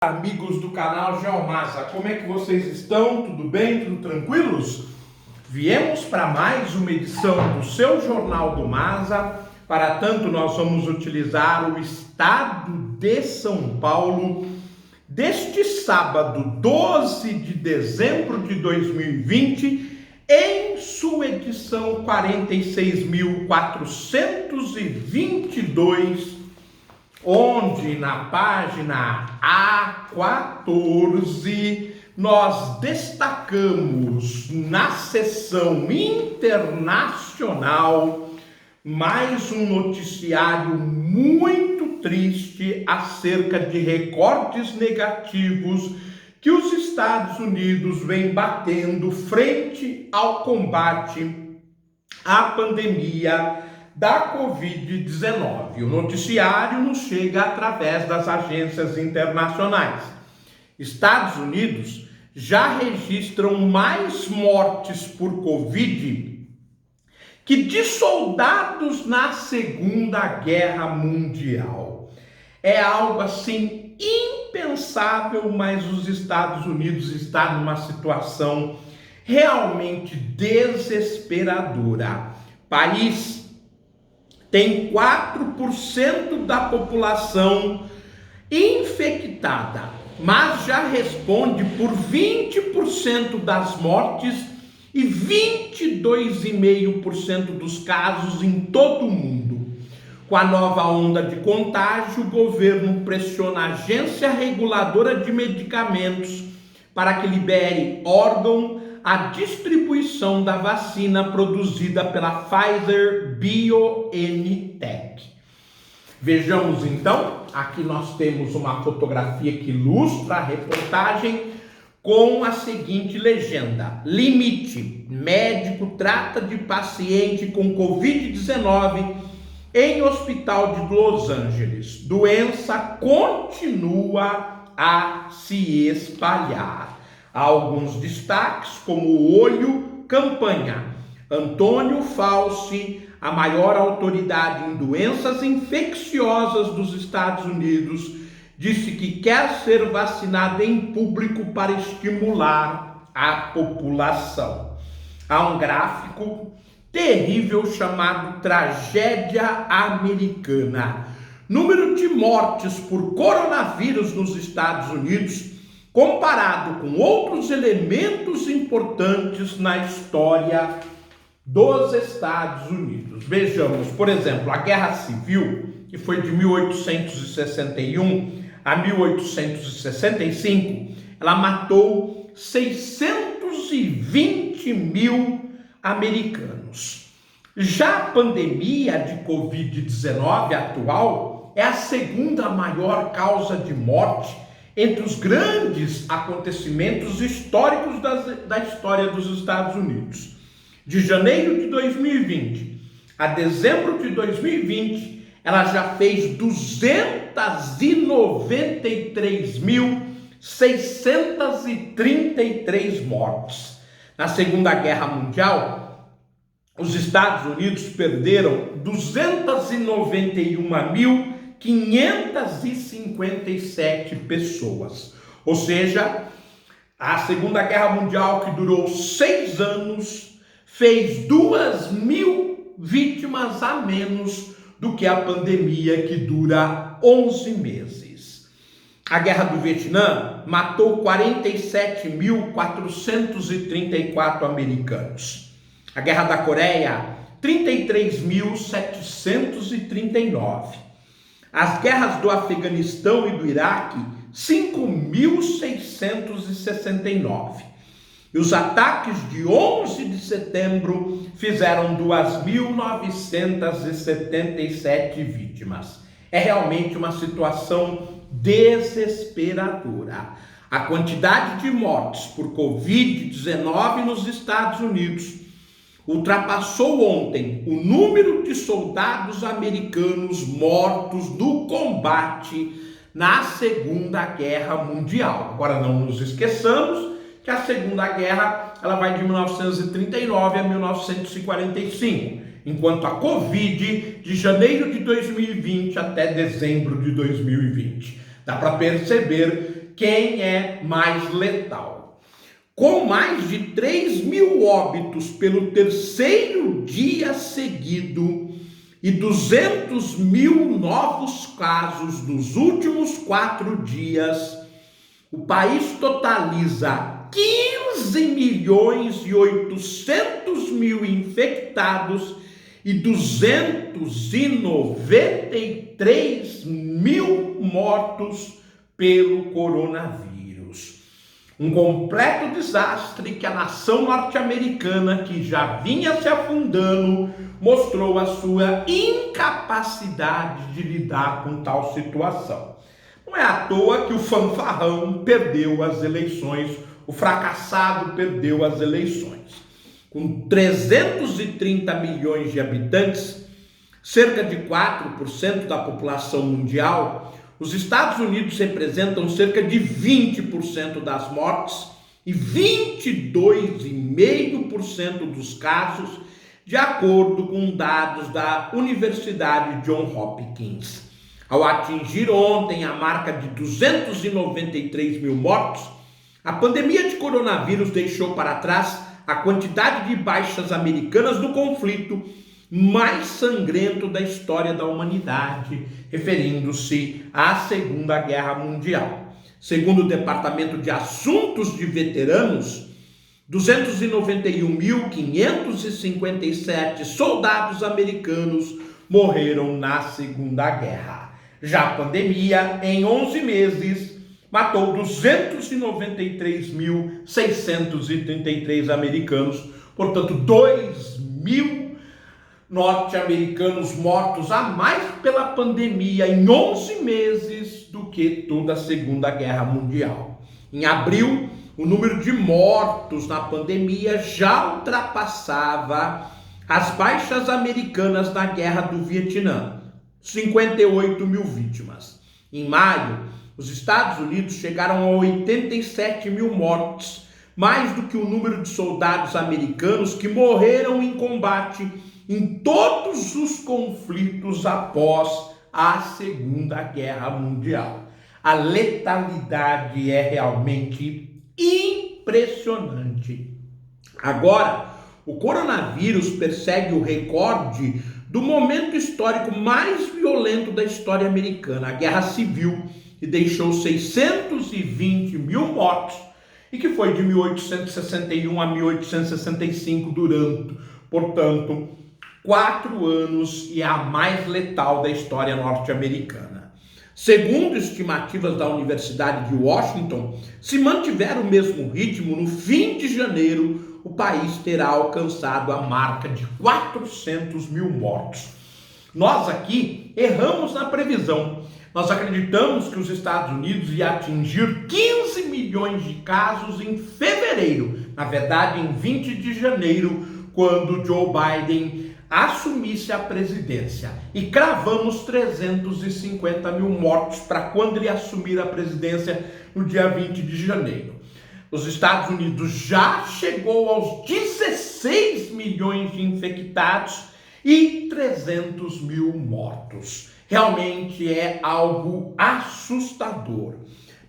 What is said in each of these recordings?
Amigos do canal Geomasa, como é que vocês estão? Tudo bem? Tudo tranquilos? Viemos para mais uma edição do seu Jornal do Masa. Para tanto, nós vamos utilizar o estado de São Paulo deste sábado, 12 de dezembro de 2020, em sua edição 46.422, onde na página A14 nós destacamos na seção internacional mais um noticiário muito triste acerca de recortes negativos que os Estados Unidos vêm batendo frente ao combate à pandemia da Covid-19. O noticiário nos chega através das agências internacionais. Estados Unidos já registram mais mortes por Covid que de soldados na Segunda Guerra Mundial. É algo assim impensável, mas os Estados Unidos estão numa situação realmente desesperadora. País tem 4% da população infectada, mas já responde por 20% das mortes e 22,5% dos casos em todo o mundo. Com a nova onda de contágio, o governo pressiona a Agência Reguladora de Medicamentos para que libere órgão a distribuição da vacina produzida pela Pfizer BioNTech. Vejamos então, aqui nós temos uma fotografia que ilustra a reportagem com a seguinte legenda: limite, médico trata de paciente com Covid-19 em hospital de Los Angeles. Doença continua a se espalhar. Há alguns destaques, como o olho, campanha. Antônio Fauci, a maior autoridade em doenças infecciosas dos Estados Unidos, disse que quer ser vacinado em público para estimular a população. Há um gráfico terrível chamado Tragédia Americana. Número de mortes por coronavírus nos Estados Unidos comparado com outros elementos importantes na história dos Estados Unidos. Vejamos, por exemplo, a Guerra Civil, que foi de 1861 a 1865, ela matou 620 mil americanos. Já a pandemia de Covid-19 atual é a segunda maior causa de morte entre os grandes acontecimentos históricos da história dos Estados Unidos. De janeiro de 2020 a dezembro de 2020, ela já fez 293.633 mortes. Na Segunda Guerra Mundial, os Estados Unidos perderam 291.557 pessoas. Ou seja, a Segunda Guerra Mundial, que durou 6 anos, fez 2.000 vítimas a menos do que a pandemia, que dura 11 meses. A Guerra do Vietnã matou 47.434 americanos. A Guerra da Coreia, 33.739. As guerras do Afeganistão e do Iraque, 5.669. E os ataques de 11 de setembro fizeram 2.977 vítimas. É realmente uma situação desesperadora. A quantidade de mortes por Covid-19 nos Estados Unidos ultrapassou ontem o número de soldados americanos mortos no combate na Segunda Guerra Mundial. Agora, não nos esqueçamos que a Segunda Guerra ela vai de 1939 a 1945, enquanto a Covid de janeiro de 2020 até dezembro de 2020. Dá para perceber quem é mais letal. Com mais de 3 mil óbitos pelo terceiro dia seguido e 200 mil novos casos nos últimos 4 dias, o país totaliza 15 milhões e 800 mil infectados e 293 mil mortos pelo coronavírus. Um completo desastre que a nação norte-americana, que já vinha se afundando, mostrou a sua incapacidade de lidar com tal situação. Não é à toa que o fanfarrão perdeu as eleições, o fracassado perdeu as eleições. Com 330 milhões de habitantes, cerca de 4% da população mundial, os Estados Unidos representam cerca de 20% das mortes e 22,5% dos casos, de acordo com dados da Universidade Johns Hopkins. Ao atingir ontem a marca de 293 mil mortos, a pandemia de coronavírus deixou para trás a quantidade de baixas americanas do conflito mais sangrento da história da humanidade, referindo-se à Segunda Guerra Mundial. Segundo o Departamento de Assuntos de Veteranos, 291.557 soldados americanos morreram na Segunda Guerra. Já a pandemia, em 11 meses, matou 293.633 americanos, portanto, 2.000 norte-americanos mortos a mais pela pandemia em 11 meses do que toda a Segunda Guerra Mundial. Em abril, o número de mortos na pandemia já ultrapassava as baixas americanas na Guerra do Vietnã, 58 mil vítimas. Em maio, os Estados Unidos chegaram a 87 mil mortes, mais do que o número de soldados americanos que morreram em combate em todos os conflitos após a Segunda Guerra Mundial. A letalidade é realmente impressionante. Agora, o coronavírus persegue o recorde do momento histórico mais violento da história americana, a Guerra Civil, que deixou 620 mil mortos e que foi de 1861 a 1865 durante, portanto, 4 anos e a mais letal da história norte-americana. Segundo estimativas da Universidade de Washington, se mantiver o mesmo ritmo, no fim de janeiro, o país terá alcançado a marca de 400 mil mortos. Nós aqui erramos na previsão. Nós acreditamos que os Estados Unidos iam atingir 15 milhões de casos em fevereiro, na verdade em 20 de janeiro, quando Joe Biden assumisse a presidência. E cravamos 350 mil mortos para quando ele assumir a presidência no dia 20 de janeiro. Os Estados Unidos já chegou aos 16 milhões de infectados e 300 mil mortos. Realmente é algo assustador.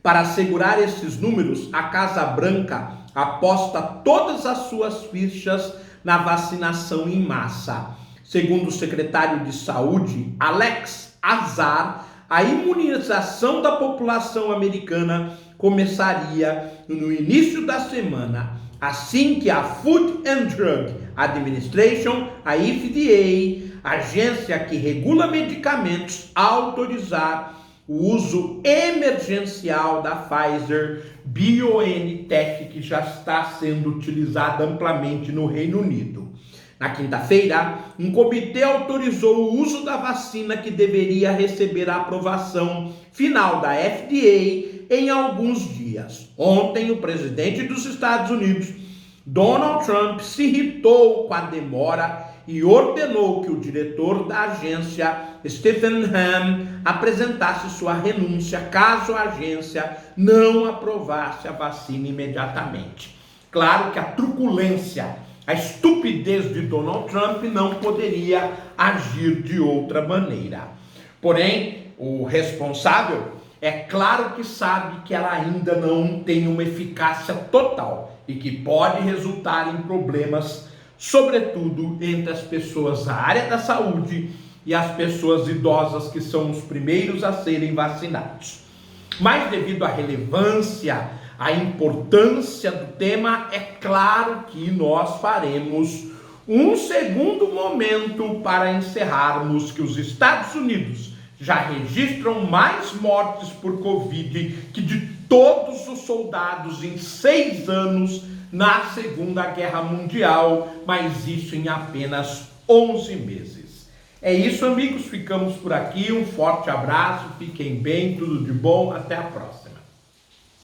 Para assegurar esses números, a Casa Branca aposta todas as suas fichas na vacinação em massa. Segundo o secretário de Saúde, Alex Azar, a imunização da população americana começaria no início da semana, assim que a Food and Drug Administration, a FDA, agência que regula medicamentos, autorizar o uso emergencial da Pfizer BioNTech, que já está sendo utilizada amplamente no Reino Unido. Na quinta-feira, um comitê autorizou o uso da vacina que deveria receber a aprovação final da FDA em alguns dias. Ontem, o presidente dos Estados Unidos, Donald Trump, se irritou com a demora e ordenou que o diretor da agência, Stephen Hahn, apresentasse sua renúncia caso a agência não aprovasse a vacina imediatamente. Claro que a truculência, a estupidez de Donald Trump não poderia agir de outra maneira. Porém, o responsável É claro que sabe que ela ainda não tem uma eficácia total e que pode resultar em problemas, sobretudo entre as pessoas da área da saúde e as pessoas idosas, que são os primeiros a serem vacinados. Mas devido à relevância, à importância do tema, é claro que nós faremos um segundo momento para encerrarmos que os Estados Unidos já registram mais mortes por Covid que de todos os soldados em 6 anos na Segunda Guerra Mundial, mas isso em apenas 11 meses. É isso, amigos, ficamos por aqui, um forte abraço, fiquem bem, tudo de bom, até a próxima.